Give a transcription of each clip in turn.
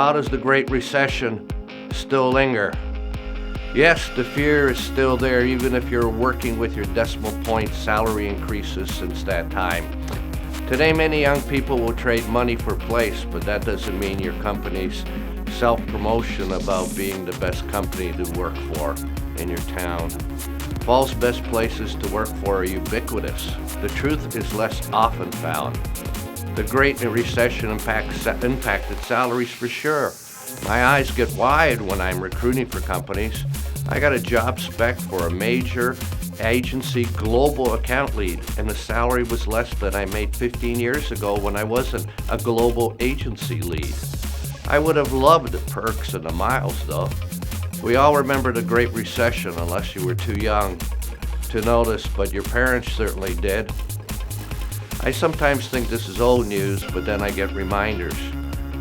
how does the Great Recession still linger? Yes, the fear is still there even if you're working with your decimal point salary increases since that time. Today, many young people will trade money for place, but that doesn't mean your company's self-promotion about being the best company to work for in your town. Fall's best places to work for are ubiquitous. The truth is less often found. The Great Recession impacted salaries for sure. My eyes get wide when I'm recruiting for companies. I got a job spec for a major agency global account lead, and the salary was less than I made 15 years ago when I wasn't a global agency lead. I would have loved the perks and the miles though. We all remember the Great Recession unless you were too young to notice, but your parents certainly did. I sometimes think this is old news, but then I get reminders.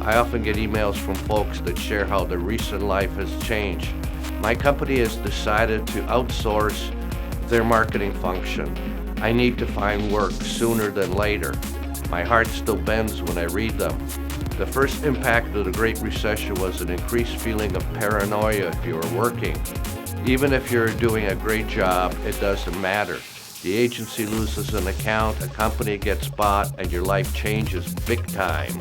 I often get emails from folks that share how their recent life has changed. My company has decided to outsource their marketing function. I need to find work sooner than later. My heart still bends when I read them. The first impact of the Great Recession was an increased feeling of paranoia if you were working. Even if you're doing a great job, it doesn't matter. The agency loses an account, a company gets bought, and your life changes big time.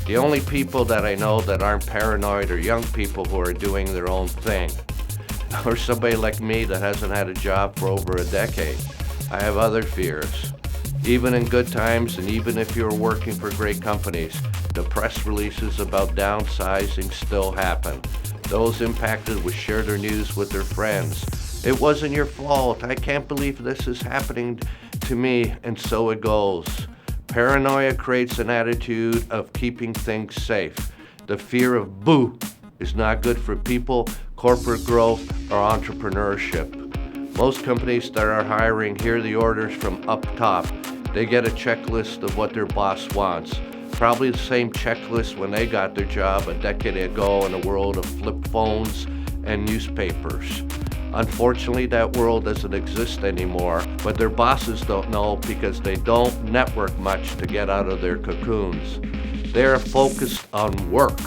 The only people that I know that aren't paranoid are young people who are doing their own thing. Or somebody like me that hasn't had a job for over a decade. I have other fears. Even in good times, and even if you're working for great companies, the press releases about downsizing still happen. Those impacted will share their news with their friends. It wasn't your fault. I can't believe this is happening to me, and so it goes. Paranoia creates an attitude of keeping things safe. The fear of boo is not good for people, corporate growth, or entrepreneurship. Most companies that are hiring hear the orders from up top. They get a checklist of what their boss wants. Probably the same checklist when they got their job a decade ago in a world of flip phones and newspapers. Unfortunately, that world doesn't exist anymore, but their bosses don't know because they don't network much to get out of their cocoons. They're focused on work.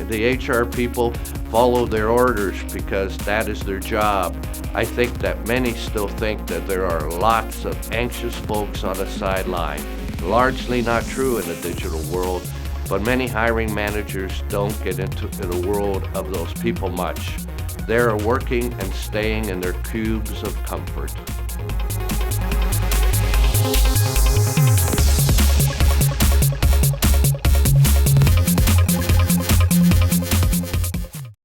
The HR people follow their orders because that is their job. I think that many still think that there are lots of anxious folks on the sideline. Largely not true in the digital world, but many hiring managers don't get into the world of those people much. They're working and staying in their cubes of comfort.